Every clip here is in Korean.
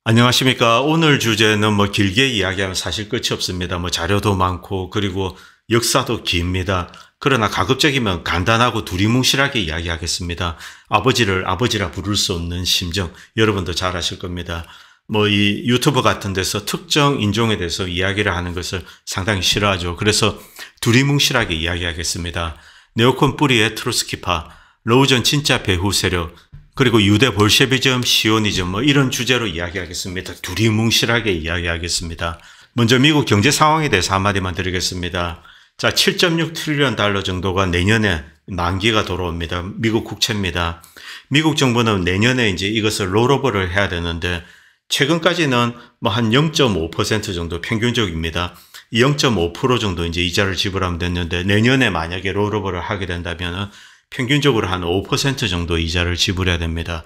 안녕하십니까. 오늘 주제는 길게 이야기하면 사실 끝이 없습니다. 자료도 많고 그리고 역사도 깁니다. 그러나 가급적이면 간단하고 두리뭉실하게 이야기하겠습니다. 아버지를 아버지라 부를 수 없는 심정, 여러분도 잘 아실 겁니다. 이 유튜브 같은 데서 특정 인종에 대해서 이야기를 하는 것을 상당히 싫어하죠. 그래서 두리뭉실하게 이야기하겠습니다. 네오콘 뿌리의 트로츠키파, 로우전 진짜 배후 세력, 그리고 유대 볼셰비즘, 시오니즘 이런 주제로 이야기하겠습니다. 두리뭉실하게 이야기하겠습니다. 먼저 미국 경제 상황에 대해서 한마디만 드리겠습니다. 자, 7.6 트릴리언 달러 정도가 내년에 만기가 돌아옵니다. 미국 국채입니다. 미국 정부는 내년에 이제 이것을 롤오버를 해야 되는데 최근까지는 한 0.5% 정도 평균적입니다. 0.5% 정도 이제 이자를 지불하면 됐는데 내년에 만약에 롤오버를 하게 된다면은 평균적으로 한 5% 정도 이자를 지불해야 됩니다.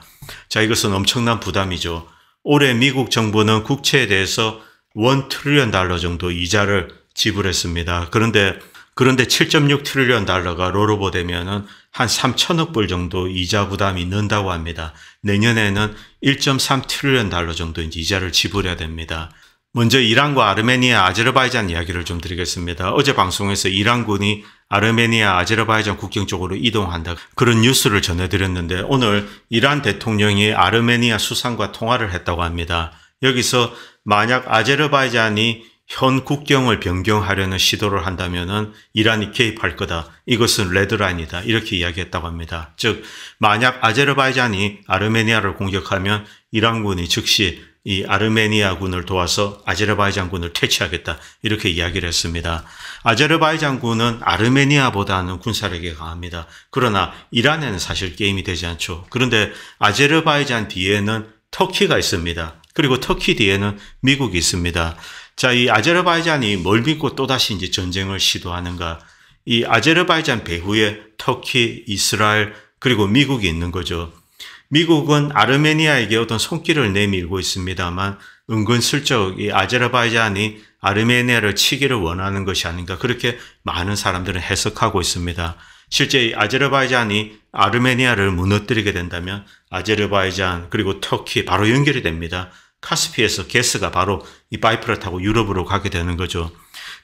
자, 이것은 엄청난 부담이죠. 올해 미국 정부는 국채에 대해서 1 트릴리언 달러 정도 이자를 지불했습니다. 그런데 7.6 트릴리언 달러가 롤오버 되면은 한 3천억 불 정도 이자 부담이 는다고 합니다. 내년에는 1.3 트릴리언 달러 정도 이자를 지불해야 됩니다. 먼저 이란과 아르메니아, 아제르바이잔 이야기를 좀 드리겠습니다. 어제 방송에서 이란군이 아르메니아, 아제르바이잔 국경 쪽으로 이동한다, 그런 뉴스를 전해드렸는데 오늘 이란 대통령이 아르메니아 수상과 통화를 했다고 합니다. 여기서 만약 아제르바이잔이 현 국경을 변경하려는 시도를 한다면은 이란이 개입할 거다. 이것은 레드라인이다. 이렇게 이야기했다고 합니다. 즉 만약 아제르바이잔이 아르메니아를 공격하면 이란군이 즉시 이 아르메니아군을 도와서 아제르바이잔군을 퇴치하겠다. 이렇게 이야기를 했습니다. 아제르바이잔군은 아르메니아보다는 군사력이 강합니다. 그러나 이란에는 사실 게임이 되지 않죠. 그런데 아제르바이잔 뒤에는 터키가 있습니다. 그리고 터키 뒤에는 미국이 있습니다. 자, 이 아제르바이잔이 뭘 믿고 또다시 이제 전쟁을 시도하는가? 이 아제르바이잔 배후에 터키, 이스라엘, 그리고 미국이 있는 거죠. 미국은 아르메니아에게 어떤 손길을 내밀고 있습니다만 은근슬쩍 이 아제르바이잔이 아르메니아를 치기를 원하는 것이 아닌가, 그렇게 많은 사람들은 해석하고 있습니다. 실제 이 아제르바이잔이 아르메니아를 무너뜨리게 된다면 아제르바이잔 그리고 터키 바로 연결이 됩니다. 카스피에서 가스가 바로 이 파이프를 타고 유럽으로 가게 되는 거죠.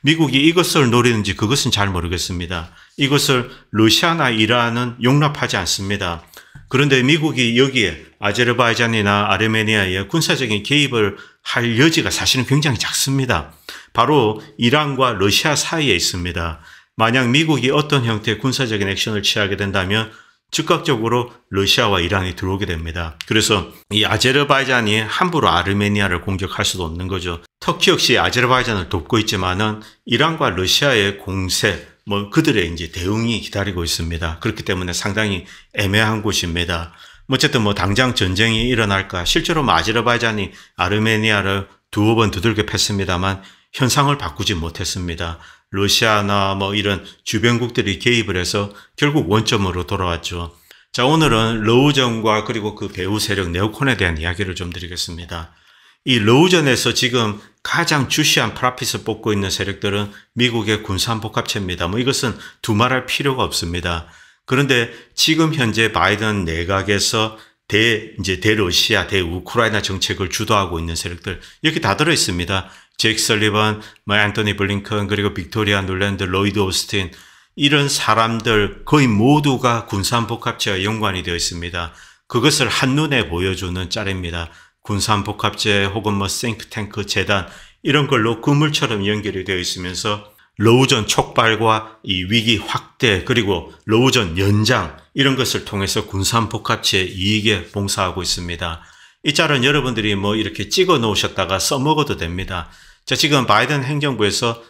미국이 이것을 노리는지 그것은 잘 모르겠습니다. 이것을 러시아나 이란은 용납하지 않습니다. 그런데 미국이 여기에 아제르바이잔이나 아르메니아에 군사적인 개입을 할 여지가 사실은 굉장히 작습니다. 바로 이란과 러시아 사이에 있습니다. 만약 미국이 어떤 형태의 군사적인 액션을 취하게 된다면 즉각적으로 러시아와 이란이 들어오게 됩니다. 그래서 이 아제르바이잔이 함부로 아르메니아를 공격할 수도 없는 거죠. 터키 역시 아제르바이잔을 돕고 있지만은 이란과 러시아의 공세, 그들의 이제 대응이 기다리고 있습니다. 그렇기 때문에 상당히 애매한 곳입니다. 어쨌든 당장 전쟁이 일어날까? 실제로 아제르바이잔이 아르메니아를 두어 번 두들겨 팼습니다만 현상을 바꾸지 못했습니다. 러시아나 이런 주변국들이 개입을 해서 결국 원점으로 돌아왔죠. 자, 오늘은 러우전과 그리고 그 배후 세력 네오콘에 대한 이야기를 좀 드리겠습니다. 이 러우전에서 지금 가장 주시한 프라핏을 뽑고 있는 세력들은 미국의 군사안복합체입니다. 이것은 두말할 필요가 없습니다. 그런데 지금 현재 바이든 내각에서 대러시아, 대우크라이나 정책을 주도하고 있는 세력들, 여기 다 들어 있습니다. 제이크 설리번, 앤토니 블링컨, 그리고 빅토리아 눌랜드, 로이드 오스틴, 이런 사람들 거의 모두가 군사안복합체와 연관이 되어 있습니다. 그것을 한눈에 보여주는 짤입니다. 군사안복합체 혹은 싱크탱크 재단, 이런 걸로 그물처럼 연결이 되어 있으면서 러우전 촉발과 이 위기 확대, 그리고 러우전 연장, 이런 것을 통해서 군사안복합체의 이익에 봉사하고 있습니다. 이 짤은 여러분들이 이렇게 찍어 놓으셨다가 써먹어도 됩니다. 자, 지금 바이든 행정부에서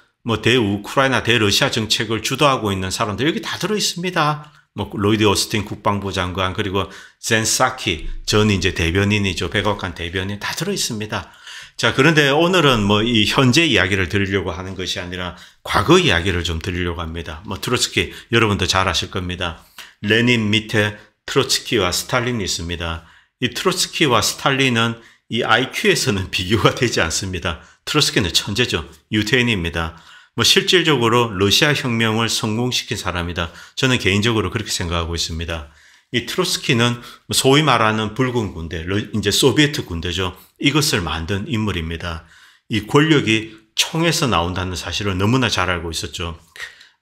대우크라이나, 대러시아 정책을 주도하고 있는 사람들 여기 다 들어 있습니다. 로이드 오스틴 국방부 장관, 그리고 젠 사키 전 이제 대변인이죠. 백악관 대변인 다 들어 있습니다. 자, 그런데 오늘은 이 현재 이야기를 드리려고 하는 것이 아니라 과거 이야기를 좀 드리려고 합니다. 트로츠키 여러분도 잘 아실 겁니다. 레닌 밑에 트로츠키와 스탈린이 있습니다. 이 트로츠키와 스탈린은 이 IQ에서는 비교가 되지 않습니다. 트로츠키는 천재죠. 유태인입니다. 실질적으로 러시아 혁명을 성공시킨 사람이다. 저는 개인적으로 그렇게 생각하고 있습니다. 이 트로츠키는 소위 말하는 붉은 군대, 이제 소비에트 군대죠. 이것을 만든 인물입니다. 이 권력이 총에서 나온다는 사실을 너무나 잘 알고 있었죠.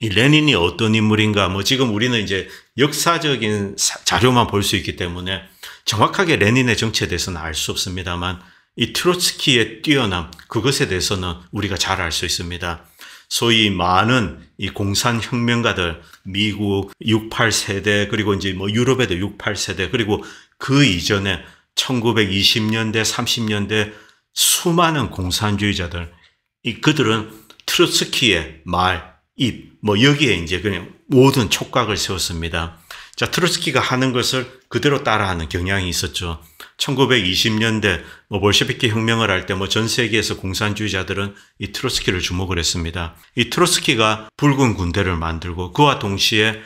이 레닌이 어떤 인물인가, 지금 우리는 이제 역사적인 자료만 볼 수 있기 때문에 정확하게 레닌의 정치에 대해서는 알 수 없습니다만 이 트로츠키의 뛰어남, 그것에 대해서는 우리가 잘 알 수 있습니다. 소위 많은 이 공산혁명가들, 미국 68세대, 그리고 이제 유럽에도 68세대, 그리고 그 이전에 1920년대, 30년대 수많은 공산주의자들, 그들은 트로츠키의 말, 입, 여기에 이제 그냥 모든 촉각을 세웠습니다. 자, 트로츠키가 하는 것을 그대로 따라하는 경향이 있었죠. 1920년대 볼셰비키 혁명을 할 때 전 세계에서 공산주의자들은 이 트로츠키를 주목을 했습니다. 이 트로츠키가 붉은 군대를 만들고 그와 동시에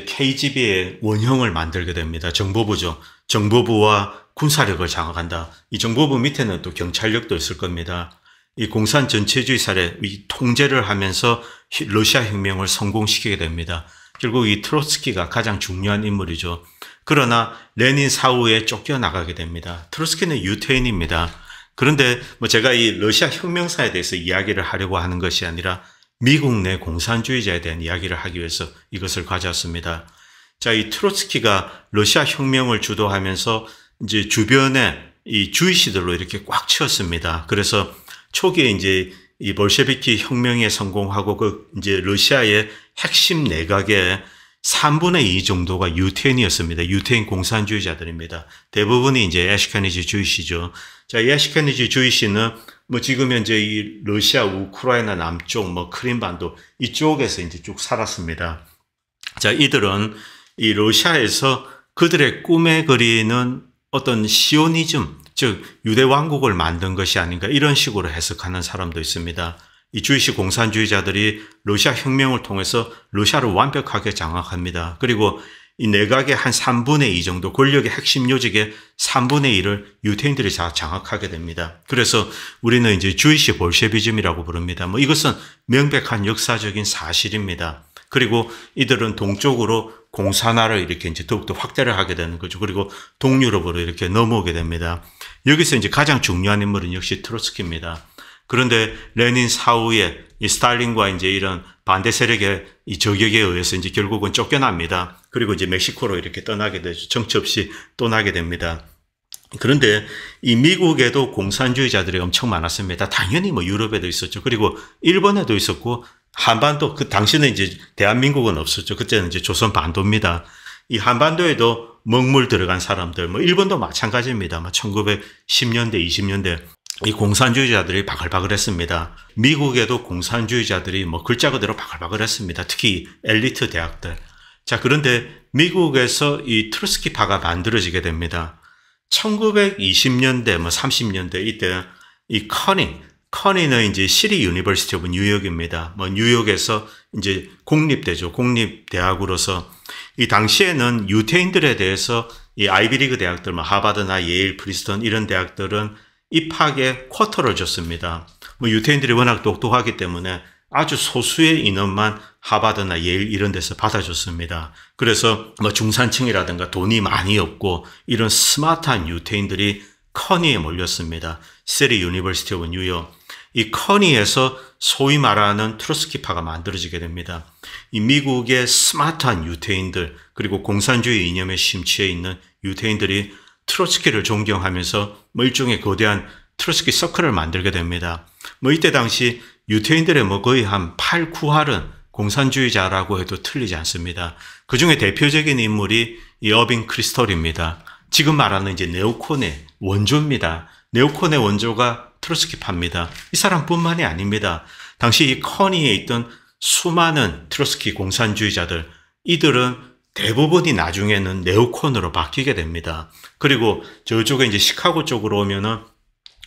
KGB의 원형을 만들게 됩니다. 정보부죠. 정보부와 군사력을 장악한다. 이 정보부 밑에는 또 경찰력도 있을 겁니다. 이 공산 전체주의 사례, 이 통제를 하면서 러시아 혁명을 성공시키게 됩니다. 결국 이 트로츠키가 가장 중요한 인물이죠. 그러나 레닌 사후에 쫓겨나가게 됩니다. 트로츠키는 유태인입니다. 그런데 제가 이 러시아 혁명사에 대해서 이야기를 하려고 하는 것이 아니라 미국 내 공산주의자에 대한 이야기를 하기 위해서 이것을 가져왔습니다. 자, 이 트로츠키가 러시아 혁명을 주도하면서 이제 주변에 이 주이시들로 이렇게 꽉 채웠습니다. 그래서 초기에 이제 이 볼셰비키 혁명에 성공하고 이제 러시아의 핵심 내각의 3분의 2 정도가 유태인이었습니다. 유태인 공산주의자들입니다. 대부분이 이제 애시카니지 주이시죠. 자, 이 애시카니지 주이시는 지금 현재 이 러시아, 우크라이나 남쪽, 크림반도 이쪽에서 이제 쭉 살았습니다. 자, 이들은 이 러시아에서 그들의 꿈에 그리는 어떤 시오니즘, 즉 유대 왕국을 만든 것이 아닌가 이런 식으로 해석하는 사람도 있습니다. 이 주이시 공산주의자들이 러시아 혁명을 통해서 러시아를 완벽하게 장악합니다. 그리고 이 내각의 한 3분의 2 정도, 권력의 핵심 요직의 3분의 1을 유태인들이 장악하게 됩니다. 그래서 우리는 이제 주이시 볼셰비즘이라고 부릅니다. 이것은 명백한 역사적인 사실입니다. 그리고 이들은 동쪽으로 공산화를 이렇게 이제 더욱더 확대를 하게 되는 거죠. 그리고 동유럽으로 이렇게 넘어오게 됩니다. 여기서 이제 가장 중요한 인물은 역시 트로츠키입니다. 그런데 레닌 사후에 이 스탈린과 이제 이런 반대 세력의 이 저격에 의해서 이제 결국은 쫓겨납니다. 그리고 이제 멕시코로 이렇게 떠나게 되죠. 정처 없이 떠나게 됩니다. 그런데 이 미국에도 공산주의자들이 엄청 많았습니다. 당연히 유럽에도 있었죠. 그리고 일본에도 있었고 한반도, 그 당시는 이제 대한민국은 없었죠. 그때는 이제 조선 반도입니다. 이 한반도에도 먹물 들어간 사람들, 일본도 마찬가지입니다. 1910년대, 20년대 이 공산주의자들이 바글바글했습니다. 미국에도 공산주의자들이 글자 그대로 바글바글했습니다. 특히 엘리트 대학들. 자, 그런데 미국에서 이 트로츠키파가 만들어지게 됩니다. 1920년대, 30년대 이때 이 커니는 이제 시리 유니버시티 오브 뉴욕입니다. 뉴욕에서 이제 공립대죠. 공립대학으로서 이 당시에는 유태인들에 대해서 이 아이비리그 대학들, 하버드나 예일, 프린스턴 이런 대학들은 입학에 쿼터를 줬습니다. 유태인들이 워낙 똑똑하기 때문에 아주 소수의 인원만 하버드나 예일 이런 데서 받아줬습니다. 그래서 중산층이라든가 돈이 많이 없고 이런 스마트한 유태인들이 커니에 몰렸습니다. 시리 유니버시티 오브 뉴욕. 이 커니에서 소위 말하는 트로츠키파가 만들어지게 됩니다. 이 미국의 스마트한 유태인들, 그리고 공산주의 이념에 심취해 있는 유태인들이 트로츠키를 존경하면서 일종의 거대한 트로츠키 서클을 만들게 됩니다. 이때 당시 유태인들의 거의 한 8, 9할은 공산주의자라고 해도 틀리지 않습니다. 그 중에 대표적인 인물이 이 어빙 크리스톨입니다. 지금 말하는 이제 네오콘의 원조입니다. 네오콘의 원조가 트로츠키파입니다. 이 사람뿐만이 아닙니다. 당시 이 커니에 있던 수많은 트로츠키 공산주의자들, 이들은 대부분이 나중에는 네오콘으로 바뀌게 됩니다. 그리고 저쪽에 이제 시카고 쪽으로 오면은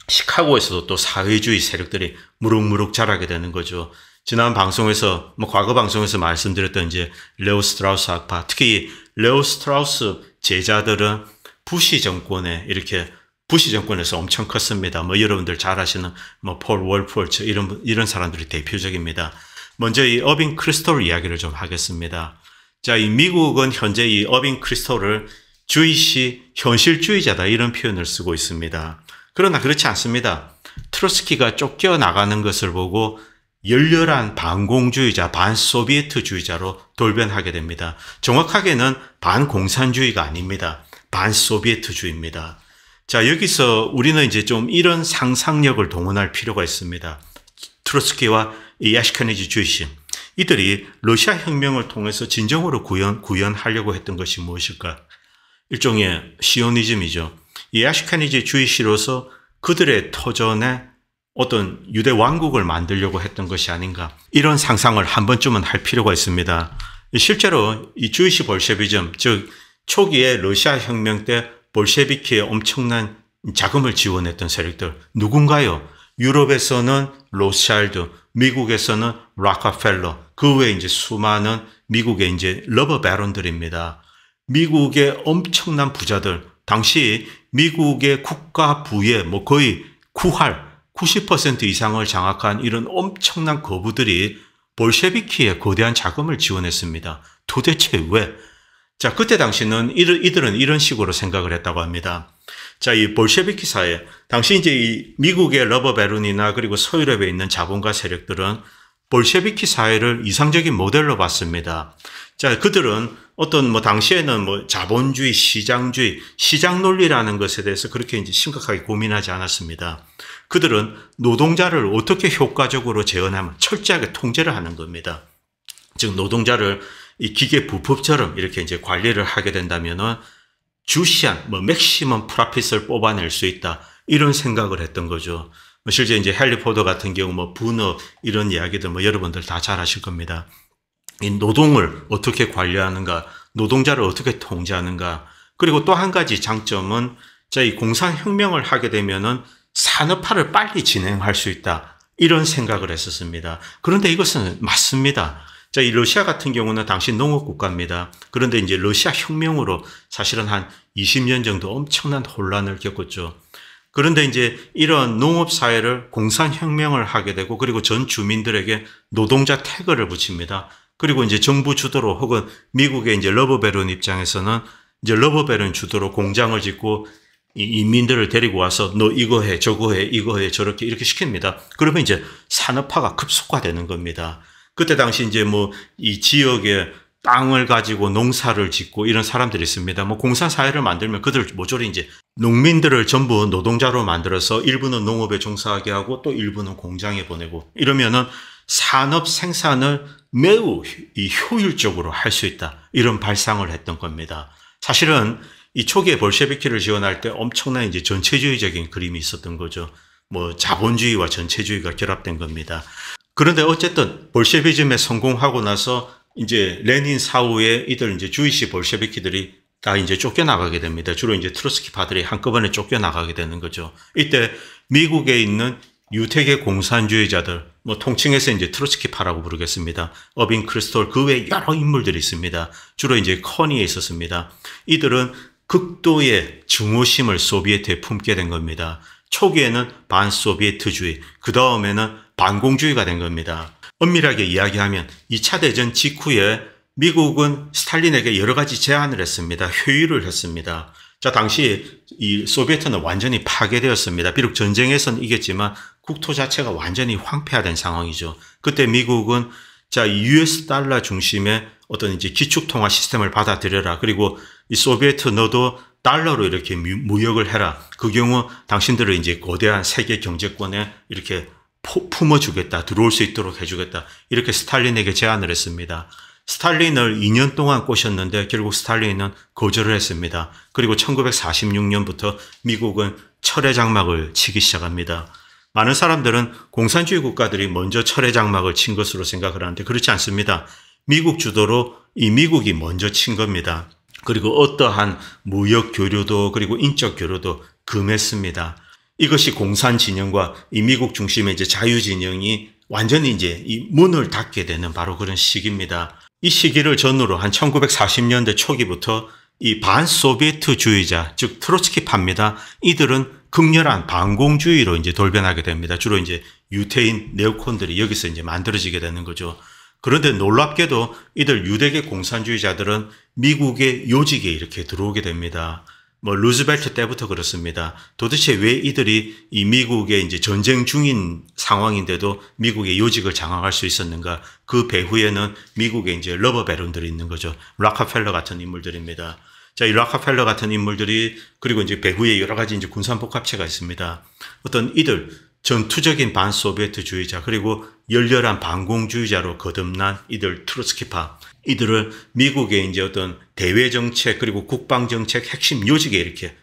시카고에서도 또 사회주의 세력들이 무럭무럭 자라게 되는 거죠. 지난 방송에서, 과거 방송에서 말씀드렸던 이제 레오 스트라우스 학파, 특히 레오 스트라우스 제자들은 부시 정권에서 엄청 컸습니다. 여러분들 잘 아시는 폴 월프홀츠 이런 사람들이 대표적입니다. 먼저 이 어빙 크리스톨 이야기를 좀 하겠습니다. 자, 이 미국은 현재 이 어빙 크리스톨을 주이시 현실주의자다 이런 표현을 쓰고 있습니다. 그러나 그렇지 않습니다. 트로츠키가 쫓겨나가는 것을 보고 열렬한 반공주의자, 반소비에트주의자로 돌변하게 됩니다. 정확하게는 반공산주의가 아닙니다. 반소비에트주의입니다. 자, 여기서 우리는 이제 좀 이런 상상력을 동원할 필요가 있습니다. 트로츠키와 이 애슈케나지 주이시, 이들이 러시아 혁명을 통해서 진정으로 구현하려고 했던 것이 무엇일까? 일종의 시오니즘이죠. 이 애슈케나지 주이시로서 그들의 터전에 어떤 유대 왕국을 만들려고 했던 것이 아닌가, 이런 상상을 한 번쯤은 할 필요가 있습니다. 실제로 이 주이시 볼셰비즘, 즉 초기에 러시아 혁명 때 볼셰비키에 엄청난 자금을 지원했던 세력들 누군가요? 유럽에서는 로스차일드, 미국에서는 락커펠러, 그 외에 이제 수많은 미국의 이제 러버 바론들입니다. 미국의 엄청난 부자들, 당시 미국의 국가 부의 뭐 거의 90% 이상을 장악한 이런 엄청난 거부들이 볼셰비키에 거대한 자금을 지원했습니다. 도대체 왜? 자, 그때 당시는 이들은 이런 식으로 생각을 했다고 합니다. 자, 이 볼셰비키 사회, 당시 이제 이 미국의 러버 바론이나 그리고 서유럽에 있는 자본가 세력들은 볼셰비키 사회를 이상적인 모델로 봤습니다. 자, 그들은 어떤 뭐 당시에는 뭐 자본주의, 시장주의, 시장 논리라는 것에 대해서 그렇게 이제 심각하게 고민하지 않았습니다. 그들은 노동자를 어떻게 효과적으로 재현하면 철저하게 통제를 하는 겁니다. 즉, 노동자를 이 기계 부품처럼 이렇게 이제 관리를 하게 된다면은 주시한 뭐 맥시멈 프라핏을 뽑아낼 수 있다, 이런 생각을 했던 거죠. 실제 이제 헨리 포더 같은 경우 뭐 분업 이런 이야기들 뭐 여러분들 다 잘 아실 겁니다. 이 노동을 어떻게 관리하는가, 노동자를 어떻게 통제하는가, 그리고 또 한 가지 장점은 자, 이 공산혁명을 하게 되면은 산업화를 빨리 진행할 수 있다, 이런 생각을 했었습니다. 그런데 이것은 맞습니다. 자, 이 러시아 같은 경우는 당시 농업국가입니다. 그런데 이제 러시아 혁명으로 사실은 한 20년 정도 엄청난 혼란을 겪었죠. 그런데 이제 이런 농업사회를 공산혁명을 하게 되고, 그리고 전 주민들에게 노동자 태그를 붙입니다. 그리고 이제 정부 주도로 혹은 미국의 이제 러버베론 입장에서는 이제 러버베론 주도로 공장을 짓고 이 인민들을 데리고 와서 너 이거 해, 저거 해, 이거 해, 저렇게 이렇게 시킵니다. 그러면 이제 산업화가 급속화되는 겁니다. 그때 당시 이제 뭐 이 지역에 땅을 가지고 농사를 짓고 이런 사람들이 있습니다. 뭐 공산사회를 만들면 그들 모조리 이제 농민들을 전부 노동자로 만들어서 일부는 농업에 종사하게 하고 또 일부는 공장에 보내고, 이러면은 산업 생산을 매우 이 효율적으로 할 수 있다, 이런 발상을 했던 겁니다. 사실은 이 초기에 볼셰비키를 지원할 때 엄청난 이제 전체주의적인 그림이 있었던 거죠. 뭐 자본주의와 전체주의가 결합된 겁니다. 그런데 어쨌든 볼셰비즘에 성공하고 나서 이제 레닌 사후에 이들 이제 주이시 볼셰비키들이 다 이제 쫓겨나가게 됩니다. 주로 이제 트로츠키파들이 한꺼번에 쫓겨나가게 되는 거죠. 이때 미국에 있는 유태계 공산주의자들, 뭐 통칭해서 이제 트로츠키파라고 부르겠습니다. 어빙 크리스톨, 그 외에 여러 인물들이 있습니다. 주로 이제 커니에 있었습니다. 이들은 극도의 증오심을 소비에트에 품게 된 겁니다. 초기에는 반소비에트주의, 그 다음에는 반공주의가 된 겁니다. 엄밀하게 이야기하면 2차 대전 직후에 미국은 스탈린에게 여러 가지 제안을 했습니다. 회유를 했습니다. 자, 당시 이 소비에트는 완전히 파괴되었습니다. 비록 전쟁에서는 이겼지만 국토 자체가 완전히 황폐화된 상황이죠. 그때 미국은 자, 이 US 달러 중심의 어떤 이제 기축통화 시스템을 받아들여라. 그리고 이 소비에트 너도 달러로 이렇게 무역을 해라. 그 경우 당신들을 이제 거대한 세계 경제권에 이렇게 품어주겠다. 들어올 수 있도록 해주겠다. 이렇게 스탈린에게 제안을 했습니다. 스탈린을 2년 동안 꼬셨는데 결국 스탈린은 거절을 했습니다. 그리고 1946년부터 미국은 철의 장막을 치기 시작합니다. 많은 사람들은 공산주의 국가들이 먼저 철의 장막을 친 것으로 생각을 하는데 그렇지 않습니다. 미국 주도로 이 미국이 먼저 친 겁니다. 그리고 어떠한 무역 교류도 그리고 인적 교류도 금했습니다. 이것이 공산 진영과 이 미국 중심의 이제 자유 진영이 완전히 이제 이 문을 닫게 되는 바로 그런 시기입니다. 이 시기를 전후로 한 1940년대 초기부터 이 반소비에트주의자, 즉 트로츠키파입니다. 이들은 극렬한 반공주의로 이제 돌변하게 됩니다. 주로 이제 유태인 네오콘들이 여기서 이제 만들어지게 되는 거죠. 그런데 놀랍게도 이들 유대계 공산주의자들은 미국의 요직에 이렇게 들어오게 됩니다. 루즈벨트 때부터 그렇습니다. 도대체 왜 이들이 이 미국의 이제 전쟁 중인 상황인데도 미국의 요직을 장악할 수 있었는가? 그 배후에는 미국의 이제 러버 베론들이 있는 거죠. 락카펠러 같은 인물들입니다. 자, 이 락카펠러 같은 인물들이 그리고 이제 배후에 여러 가지 이제 군산복합체가 있습니다. 어떤 이들 전투적인 반소비에트주의자 그리고 열렬한 반공주의자로 거듭난 이들 트로츠키파, 이들을 미국의 이제 어떤 대외 정책 그리고 국방 정책 핵심 요직에 이렇게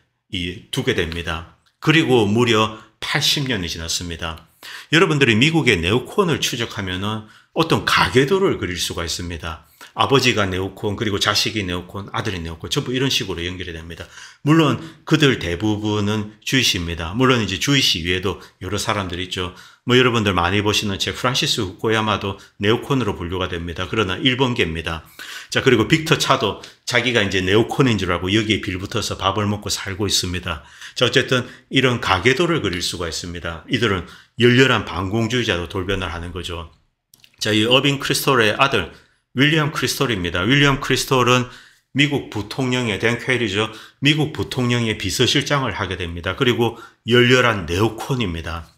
두게 됩니다. 그리고 무려 80년이 지났습니다. 여러분들이 미국의 네오콘을 추적하면은 어떤 가계도를 그릴 수가 있습니다. 아버지가 네오콘, 그리고 자식이 네오콘, 아들이 네오콘, 전부 이런 식으로 연결이 됩니다. 물론 그들 대부분은 주이시입니다. 물론 이제 주이시 위에도 여러 사람들이 있죠. 여러분들 많이 보시는 제 프란시스 후쿠야마도 네오콘으로 분류가 됩니다. 그러나 일본계입니다. 자, 그리고 빅터 차도 자기가 이제 네오콘인 줄 알고 여기에 빌붙어서 밥을 먹고 살고 있습니다. 자, 어쨌든 이런 가계도를 그릴 수가 있습니다. 이들은 열렬한 반공주의자로 돌변을 하는 거죠. 자, 이 어빙 크리스톨의 아들 윌리엄 크리스톨입니다. 윌리엄 크리스톨은 미국 부통령의 댄 퀘리죠. 미국 부통령의 비서실장을 하게 됩니다. 그리고 열렬한 네오콘입니다.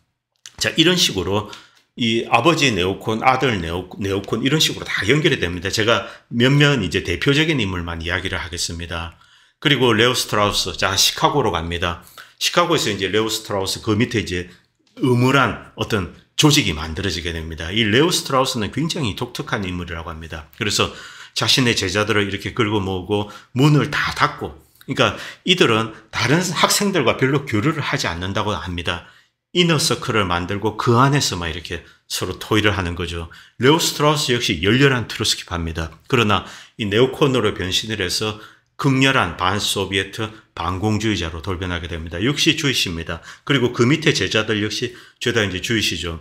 자, 이런 식으로 이 아버지 네오콘, 아들 네오콘 이런 식으로 다 연결이 됩니다. 제가 몇몇 이제 대표적인 인물만 이야기를 하겠습니다. 그리고 레오 스트라우스, 자, 시카고로 갑니다. 시카고에서 이제 레오 스트라우스 그 밑에 이제 음울한 어떤 조직이 만들어지게 됩니다. 이 레오 스트라우스는 굉장히 독특한 인물이라고 합니다. 그래서 자신의 제자들을 이렇게 끌고 모으고 문을 다 닫고, 그러니까 이들은 다른 학생들과 별로 교류를 하지 않는다고 합니다. 이너서클을 만들고 그 안에서만 이렇게 서로 토의를 하는 거죠. 레오 스트라우스 역시 열렬한 트로츠키파입니다. 그러나 이 네오콘으로 변신을 해서 극렬한 반소비에트 반공주의자로 돌변하게 됩니다. 역시 주이시입니다. 그리고 그 밑에 제자들 역시 죄다 이제 주이시죠.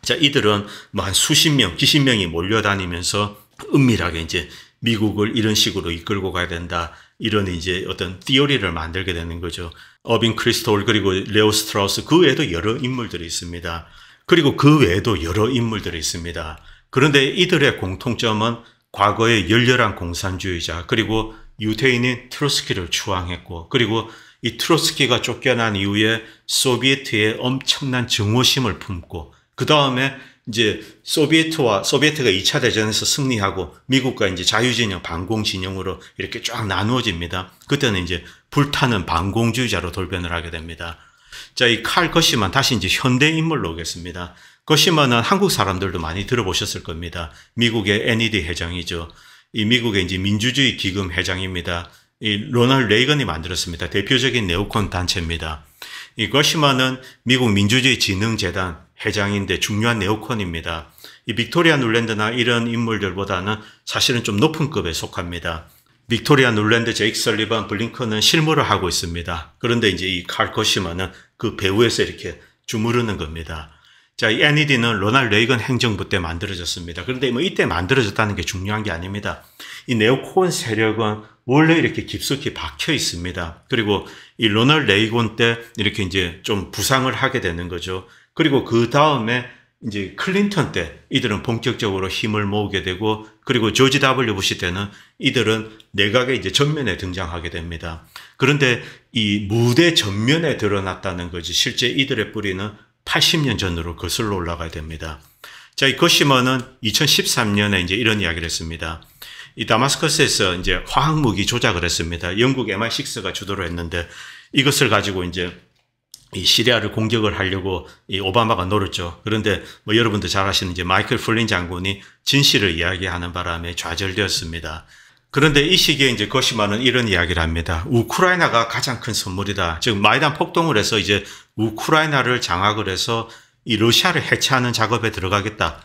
자, 이들은 한 수십 명, 기십 명이 몰려다니면서 은밀하게 이제 미국을 이런 식으로 이끌고 가야 된다. 이런 이제 어떤 티오리를 만들게 되는 거죠. 어빙 크리스톨 그리고 레오 스트라우스 그 외에도 여러 인물들이 있습니다. 그리고 그 외에도 여러 인물들이 있습니다. 그런데 이들의 공통점은 과거의 열렬한 공산주의자 그리고 유태인인 트로츠키를 추앙했고, 그리고 이 트로츠키가 쫓겨난 이후에 소비에트의 엄청난 증오심을 품고, 그 다음에 이제 소비에트가 2차 대전에서 승리하고 미국과 이제 자유진영, 반공진영으로 이렇게 쫙 나누어집니다. 그때는 이제 불타는 반공주의자로 돌변을 하게 됩니다. 자, 이 칼 거시만 다시 이제 현대 인물로 오겠습니다. 거시만은 한국 사람들도 많이 들어보셨을 겁니다. 미국의 NED 회장이죠. 이 미국의 이제 민주주의 기금 회장입니다. 이 로널드 레이건이 만들었습니다. 대표적인 네오콘 단체입니다. 이 거시만은 미국 민주주의 진흥재단 회장인데 중요한 네오콘입니다. 이 빅토리아 눌랜드나 이런 인물들보다는 사실은 좀 높은 급에 속합니다. 빅토리아 눌랜드, 제이크 설리번, 블링컨은 실무를 하고 있습니다. 그런데 이제 이 칼 거시만은 그 배후에서 이렇게 주무르는 겁니다. 자, 이 NED는 로널드 레이건 행정부 때 만들어졌습니다. 그런데 이때 만들어졌다는 게 중요한 게 아닙니다. 이 네오콘 세력은 원래 이렇게 깊숙이 박혀 있습니다. 그리고 이 로널드 레이건 때 이렇게 이제 좀 부상을 하게 되는 거죠. 그리고 그 다음에 이제 클린턴 때 이들은 본격적으로 힘을 모으게 되고, 그리고 조지 W 부시 때는 이들은 내각의 이제 전면에 등장하게 됩니다. 그런데 이 무대 전면에 드러났다는 거지 실제 이들의 뿌리는 80년 전으로 거슬러 올라가야 됩니다. 자, 이 거시먼은 2013년에 이제 이런 이야기를 했습니다. 이 다마스커스에서 이제 화학무기 조작을 했습니다. 영국 MI6가 주도를 했는데 이것을 가지고 이제 이 시리아를 공격을 하려고 이 오바마가 노렸죠. 그런데 여러분도 잘 아시는 이제 마이클 플린 장군이 진실을 이야기하는 바람에 좌절되었습니다. 그런데 이 시기에 이제 거시만은 이런 이야기를 합니다. 우크라이나가 가장 큰 선물이다. 즉 마이단 폭동을 해서 이제 우크라이나를 장악을 해서 이 러시아를 해체하는 작업에 들어가겠다.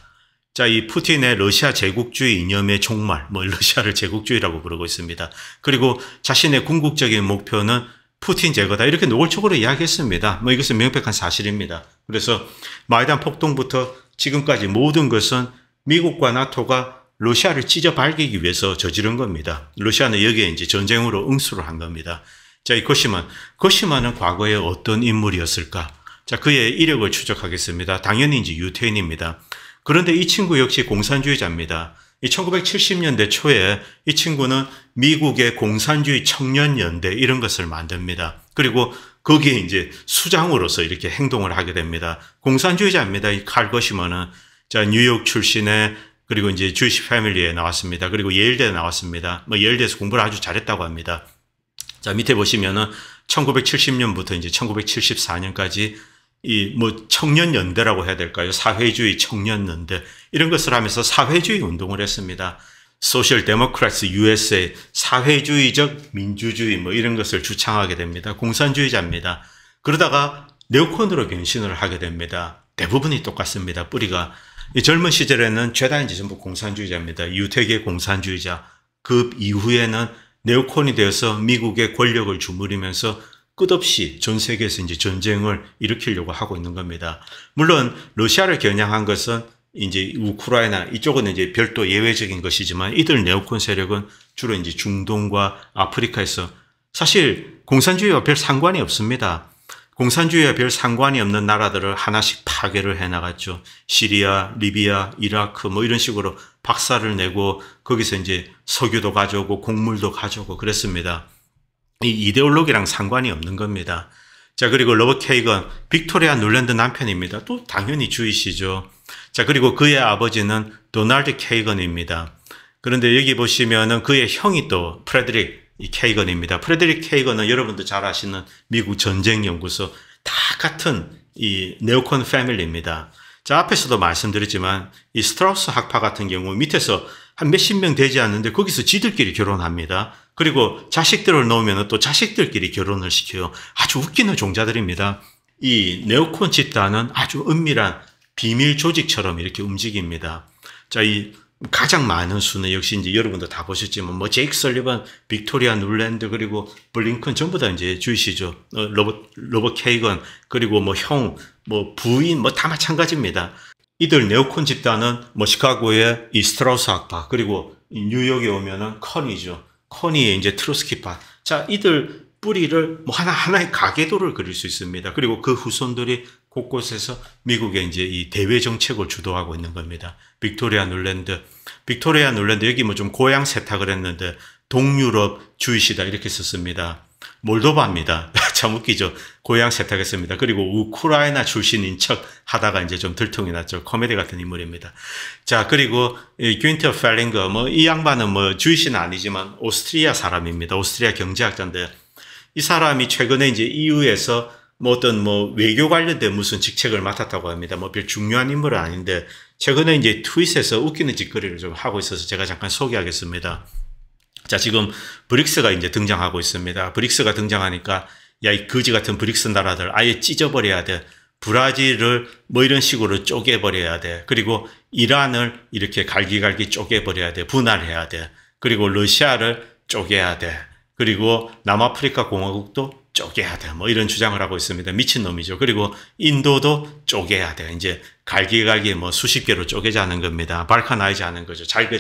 자, 이 푸틴의 러시아 제국주의 이념의 종말, 러시아를 제국주의라고 부르고 있습니다. 그리고 자신의 궁극적인 목표는 푸틴 제거다. 이렇게 노골적으로 이야기했습니다. 이것은 명백한 사실입니다. 그래서 마이단 폭동부터 지금까지 모든 것은 미국과 나토가 러시아를 찢어 발기기 위해서 저지른 겁니다. 러시아는 여기에 이제 전쟁으로 응수를 한 겁니다. 자, 이 거시만은 과거에 어떤 인물이었을까? 자, 그의 이력을 추적하겠습니다. 당연히 이제 유태인입니다. 그런데 이 친구 역시 공산주의자입니다. 이 1970년대 초에 이 친구는 미국의 공산주의 청년연대 이런 것을 만듭니다. 그리고 거기에 이제 수장으로서 이렇게 행동을 하게 됩니다. 공산주의자입니다. 이 칼 거시먼은. 자, 뉴욕 출신의 그리고 이제 주이시 패밀리에 나왔습니다. 그리고 예일대에 나왔습니다. 뭐 예일대에서 공부를 아주 잘했다고 합니다. 자, 밑에 보시면은 1970년부터 이제 1974년까지 이 뭐 청년연대라고 해야 될까요? 사회주의 청년연대 이런 것을 하면서 사회주의 운동을 했습니다. 소셜 데모크라스 USA 사회주의적 민주주의 뭐 이런 것을 주창하게 됩니다. 공산주의자입니다. 그러다가 네오콘으로 변신을 하게 됩니다. 대부분이 똑같습니다. 뿌리가. 이 젊은 시절에는 죄다 이제 전부 공산주의자입니다. 유태계 공산주의자. 그 이후에는 네오콘이 되어서 미국의 권력을 주무리면서 끝없이 전 세계에서 이제 전쟁을 일으키려고 하고 있는 겁니다. 물론 러시아를 겨냥한 것은 이제 우크라이나 이쪽은 이제 별도 예외적인 것이지만 이들 네오콘 세력은 주로 이제 중동과 아프리카에서 사실 공산주의와 별 상관이 없습니다. 공산주의와 별 상관이 없는 나라들을 하나씩 파괴를 해나갔죠. 시리아, 리비아, 이라크 뭐 이런 식으로 박살을 내고 거기서 이제 석유도 가져오고 곡물도 가져오고 그랬습니다. 이 이데올로기랑 상관이 없는 겁니다. 자, 그리고 로버트 케이건, 빅토리아 눌랜드 남편입니다. 또 당연히 주이시죠. 자, 그리고 그의 아버지는 도널드 케이건입니다. 그런데 여기 보시면은 그의 형이 또 프레드릭 케이건입니다. 프레드릭 케이건은 여러분도 잘 아시는 미국 전쟁연구소 다 같은 이 네오콘 패밀리입니다. 자, 앞에서도 말씀드렸지만 이 스트라우스 학파 같은 경우 밑에서 한 몇십 명 되지 않는데 거기서 지들끼리 결혼합니다. 그리고 자식들을 놓으면 또 자식들끼리 결혼을 시켜요. 아주 웃기는 종자들입니다. 이 네오콘 집단은 아주 은밀한 비밀 조직처럼 이렇게 움직입니다. 자, 이 가장 많은 수는 역시 이제 여러분도 다 보셨지만 뭐 제이크 설리번, 빅토리아 눌랜드 그리고 블링컨 전부 다 이제 주이시죠. 로버트 케이건 그리고 뭐 형, 뭐 부인 뭐 다 마찬가지입니다. 이들 네오콘 집단은 뭐 시카고의 이 스트라우스 학파 그리고 뉴욕에 오면은 커니죠. 커니의 이제 트로스키파. 자, 이들 뿌리를 뭐 하나의 가계도를 그릴 수 있습니다. 그리고 그 후손들이 곳곳에서 미국의 이제 이 대외 정책을 주도하고 있는 겁니다. 빅토리아 눌랜드 여기 뭐 좀 고향 세탁을 했는데 동유럽 주이시다 이렇게 썼습니다. 몰도바입니다. 참 웃기죠. 고향 세탁했습니다. 그리고 우크라이나 출신인 척 하다가 이제 좀 들통이 났죠. 코미디 같은 인물입니다. 자, 그리고 이 귄터 펠링거 뭐 이 양반은 뭐 주이시는 아니지만 오스트리아 사람입니다. 오스트리아 경제학자인데 이 사람이 최근에 이제 EU에서 뭐 어떤 뭐 외교 관련된 무슨 직책을 맡았다고 합니다. 뭐 별 중요한 인물은 아닌데 최근에 이제 트윗에서 웃기는 짓거리를 좀 하고 있어서 제가 잠깐 소개하겠습니다. 자, 지금 브릭스가 이제 등장하고 있습니다. 브릭스가 등장하니까 야, 이 거지 같은 브릭스 나라들 아예 찢어버려야 돼. 브라질을 뭐 이런 식으로 쪼개버려야 돼. 그리고 이란을 이렇게 갈기갈기 쪼개버려야 돼. 분할해야 돼. 그리고 러시아를 쪼개야 돼. 그리고 남아프리카 공화국도 쪼개야 돼. 뭐 이런 주장을 하고 있습니다. 미친놈이죠. 그리고 인도도 쪼개야 돼. 이제 갈기갈기 뭐 수십 개로 쪼개자는 겁니다. 발카나이즈 하는 거죠. 잘게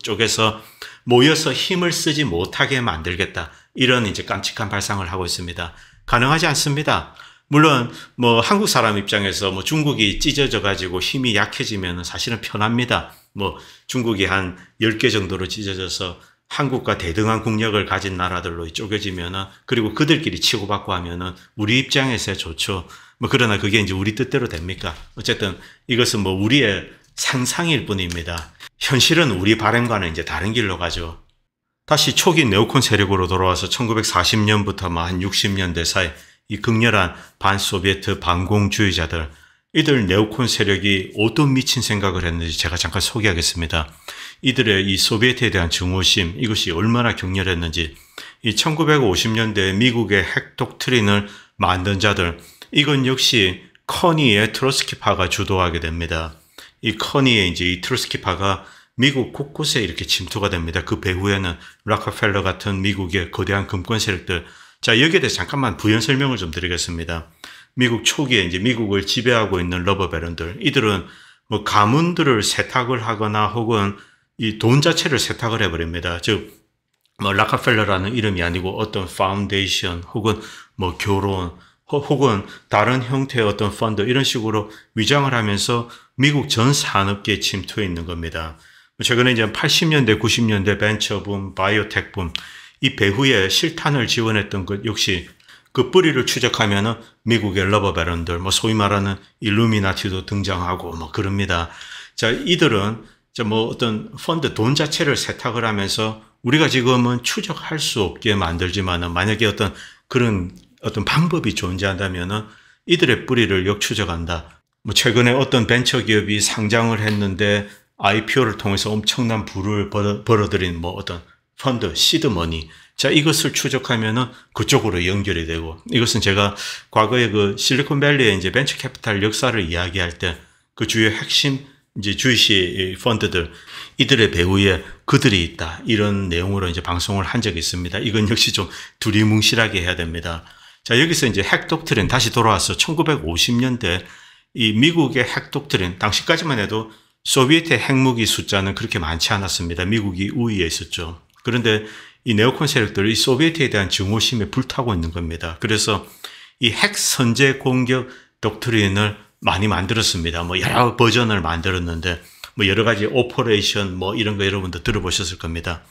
쪼개서 모여서 힘을 쓰지 못하게 만들겠다. 이런 이제 깜찍한 발상을 하고 있습니다. 가능하지 않습니다. 물론 뭐 한국 사람 입장에서 뭐 중국이 찢어져 가지고 힘이 약해지면 사실은 편합니다. 뭐 중국이 한 10개 정도로 찢어져서 한국과 대등한 국력을 가진 나라들로 쪼개지면은 그리고 그들끼리 치고받고 하면은 우리 입장에서 좋죠. 뭐 그러나 그게 이제 우리 뜻대로 됩니까? 어쨌든 이것은 뭐 우리의 상상일 뿐입니다. 현실은 우리 바람과는 이제 다른 길로 가죠. 다시 초기 네오콘 세력으로 돌아와서 1940년부터 한 60년대 사이 이 극렬한 반소비에트 반공주의자들 이들 네오콘 세력이 어떤 미친 생각을 했는지 제가 잠깐 소개하겠습니다. 이들의 이 소비에트에 대한 증오심 이것이 얼마나 격렬했는지 이 1950년대 미국의 핵 독트린을 만든 자들 이건 역시 커니의 트로츠키파가 주도하게 됩니다. 이 커니의 이제 이 트로츠키파가 미국 곳곳에 이렇게 침투가 됩니다. 그 배후에는 락커펠러 같은 미국의 거대한 금권 세력들. 자, 여기에 대해서 잠깐만 부연 설명을 좀 드리겠습니다. 미국 초기에 이제 미국을 지배하고 있는 러버베런들, 이들은 뭐 가문들을 세탁을 하거나 혹은 이 돈 자체를 세탁을 해버립니다. 즉, 뭐 락커펠러라는 이름이 아니고 어떤 파운데이션 혹은 뭐 결혼, 혹은 다른 형태의 어떤 펀드 이런 식으로 위장을 하면서 미국 전 산업계에 침투해 있는 겁니다. 최근에 이제 80년대, 90년대 벤처붐, 바이오텍붐 이 배후에 실탄을 지원했던 것 역시 그 뿌리를 추적하면은 미국의 러버베런들, 뭐 소위 말하는 일루미나티도 등장하고 뭐 그럽니다. 자, 이들은 뭐 어떤 펀드 돈 자체를 세탁을 하면서 우리가 지금은 추적할 수 없게 만들지만은 만약에 어떤 그런 어떤 방법이 존재한다면은 이들의 뿌리를 역추적한다. 뭐 최근에 어떤 벤처 기업이 상장을 했는데 IPO를 통해서 엄청난 부를 벌어들인 뭐 어떤 펀드, 시드머니. 자, 이것을 추적하면은 그쪽으로 연결이 되고, 이것은 제가 과거에 그 실리콘밸리의 이제 벤처 캐피탈 역사를 이야기할 때 그 주요 핵심 이제 주식 펀드들, 이들의 배후에 그들이 있다. 이런 내용으로 이제 방송을 한 적이 있습니다. 이건 역시 좀 두리뭉실하게 해야 됩니다. 자, 여기서 이제 핵 독트린 다시 돌아와서 1950년대 이 미국의 핵 독트린, 당시까지만 해도 소비에트의 핵무기 숫자는 그렇게 많지 않았습니다. 미국이 우위에 있었죠. 그런데 이 네오콘 세력들이 이 소비에트에 대한 증오심에 불타고 있는 겁니다. 그래서 이 핵 선제 공격 독트린을 많이 만들었습니다. 뭐 여러 버전을 만들었는데 뭐 여러 가지 오퍼레이션 뭐 이런 거 여러분도 들어보셨을 겁니다.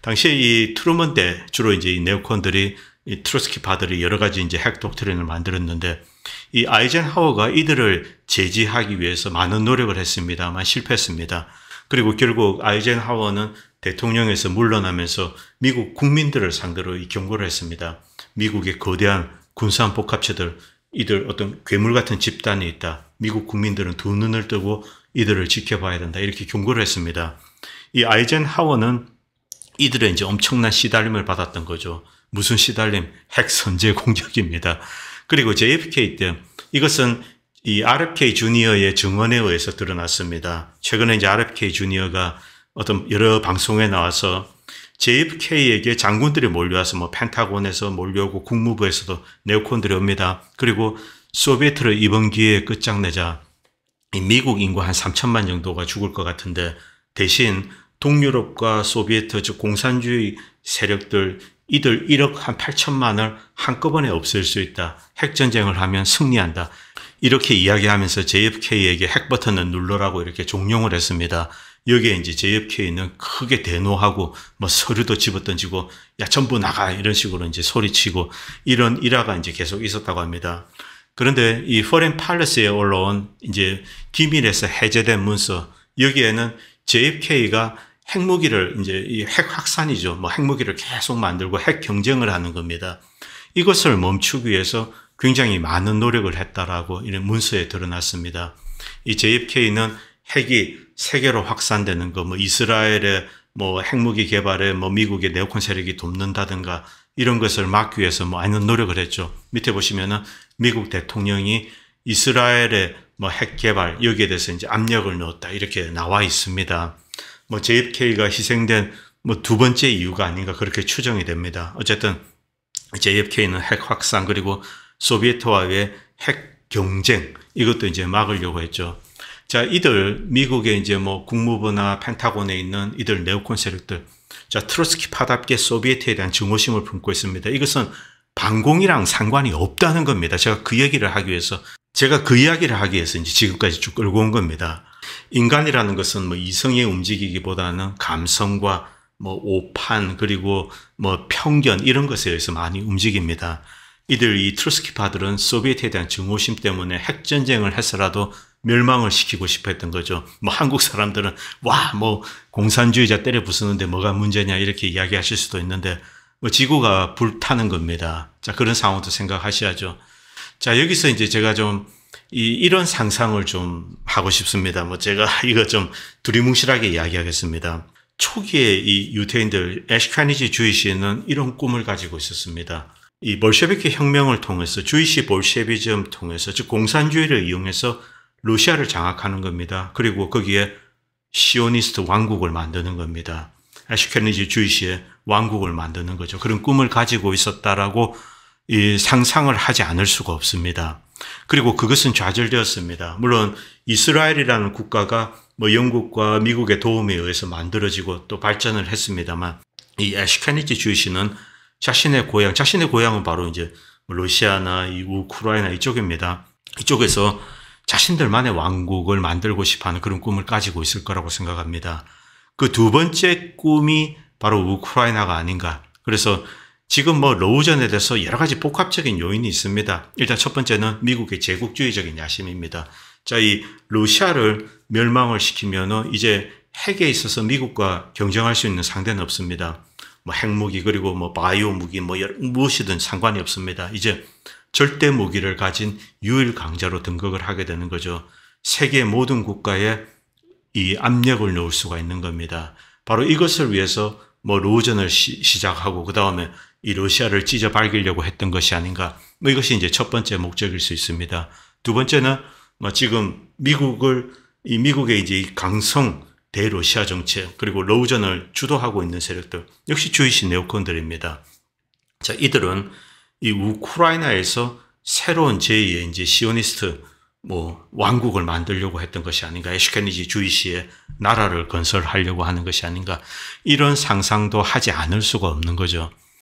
당시에 이 트루먼 때 주로 이제 이 네오콘들이 이 트로츠키파들이 여러 가지 이제 핵 독트린을 만들었는데 이 아이젠하워가 이들을 제지하기 위해서 많은 노력을 했습니다만 실패했습니다. 그리고 결국 아이젠하워는 대통령에서 물러나면서 미국 국민들을 상대로 이 경고를 했습니다. 미국의 거대한 군사한 복합체들, 이들 어떤 괴물 같은 집단이 있다. 미국 국민들은 두 눈을 뜨고 이들을 지켜봐야 된다. 이렇게 경고를 했습니다. 이 아이젠하워는 이들의 이제 엄청난 시달림을 받았던 거죠. 무슨 시달림? 핵 선제 공격입니다. 그리고 JFK 때 이것은 이 RFK 주니어의 증언에 의해서 드러났습니다. 최근에 이제 RFK 주니어가 어떤 여러 방송에 나와서 JFK에게 장군들이 몰려와서 뭐 펜타곤에서 몰려오고 국무부에서도 네오콘들이 옵니다. 그리고 소비에트를 이번 기회에 끝장내자 이 미국 인구 한 3천만 정도가 죽을 것 같은데 대신 동유럽과 소비에트 즉 공산주의 세력들 이들 1억 한 8천만을 한꺼번에 없앨 수 있다. 핵전쟁을 하면 승리한다. 이렇게 이야기하면서 JFK에게 핵 버튼을 눌러라고 이렇게 종용을 했습니다. 여기에 이제 JFK는 크게 대노하고 뭐 서류도 집어던지고 야 전부 나가 이런 식으로 이제 소리치고 이런 일화가 이제 계속 있었다고 합니다. 그런데 이 포렌 팔러스에 올라온 이제 기밀에서 해제된 문서 여기에는 JFK가 핵무기를 이제 이 핵 확산이죠. 뭐 핵무기를 계속 만들고 핵 경쟁을 하는 겁니다. 이것을 멈추기 위해서 굉장히 많은 노력을 했다라고 이런 문서에 드러났습니다. 이 JFK는 핵이 세계로 확산되는 거, 뭐 이스라엘의 뭐 핵무기 개발에 뭐 미국의 네오콘 세력이 돕는다든가 이런 것을 막기 위해서 많은 노력을 했죠. 밑에 보시면은 미국 대통령이 이스라엘의 뭐 핵 개발 여기에 대해서 이제 압력을 넣었다 이렇게 나와 있습니다. 뭐 JFK가 희생된 뭐 두 번째 이유가 아닌가 그렇게 추정이 됩니다. 어쨌든 JFK는 핵 확산 그리고 소비에트와의 핵 경쟁 이것도 이제 막으려고 했죠. 자, 이들 미국의 이제 뭐 국무부나 펜타곤에 있는 이들 네오콘 세력들, 자 트로츠키파답게 소비에트에 대한 증오심을 품고 있습니다. 이것은 반공이랑 상관이 없다는 겁니다. 제가 그 이야기를 하기 위해서 이제 지금까지 쭉 끌고 온 겁니다. 인간이라는 것은 뭐 이성에 움직이기보다는 감성과 뭐 오판 그리고 뭐 편견 이런 것에 의해서 많이 움직입니다. 이들 이 트로츠키파들은 소비에트에 대한 증오심 때문에 핵전쟁을 해서라도 멸망을 시키고 싶어 했던 거죠. 뭐 한국 사람들은 와, 뭐 공산주의자 때려 부수는데 뭐가 문제냐 이렇게 이야기하실 수도 있는데 뭐 지구가 불타는 겁니다. 자, 그런 상황도 생각하셔야죠. 자, 여기서 이제 제가 좀 이런 상상을 좀 하고 싶습니다. 뭐 제가 이거 좀 두리뭉실하게 이야기하겠습니다. 초기에 이 유태인들 애슈카니지 주이시는 이런 꿈을 가지고 있었습니다. 이 볼셰비키 혁명을 통해서 주이시 볼셰비즘 통해서 즉 공산주의를 이용해서 러시아를 장악하는 겁니다. 그리고 거기에 시오니스트 왕국을 만드는 겁니다. 애슈케니지 주이시의 왕국을 만드는 거죠. 그런 꿈을 가지고 있었다라고 이 상상을 하지 않을 수가 없습니다. 그리고 그것은 좌절되었습니다. 물론 이스라엘이라는 국가가 뭐 영국과 미국의 도움에 의해서 만들어지고 또 발전을 했습니다만 이 애슈케니지 주이시는 자신의 고향은 바로 이제 러시아나 이 우크라이나 이쪽입니다. 이쪽에서 자신들만의 왕국을 만들고 싶어하는 그런 꿈을 가지고 있을 거라고 생각합니다. 그 두 번째 꿈이 바로 우크라이나가 아닌가. 그래서 지금 러우전에 대해서 여러 가지 복합적인 요인이 있습니다. 일단 첫 번째는 미국의 제국주의적인 야심입니다. 자, 이 러시아를 멸망을 시키면은 이제 핵에 있어서 미국과 경쟁할 수 있는 상대는 없습니다. 핵무기 그리고 바이오 무기 무엇이든 상관이 없습니다. 이제 절대 무기를 가진 유일 강자로 등극을 하게 되는 거죠. 세계 모든 국가에 이 압력을 넣을 수가 있는 겁니다. 바로 이것을 위해서 러우전을 시작하고 그 다음에 이 러시아를 찢어 발기려고 했던 것이 아닌가. 이것이 이제 첫 번째 목적일 수 있습니다. 두 번째는 지금 미국의 이제 이 강성 대러시아 정책 그리고 러우전을 주도하고 있는 세력들 역시 주이시 네오콘들입니다. 자, 이들은 이 우크라이나에서 새로운 제2의 이제 시오니스트 왕국을 만들려고 했던 것이 아닌가. 에슈케니지 주이시의 나라를 건설하려고 하는 것이 아닌가. 이런 상상도 하지 않을 수가 없는 거죠.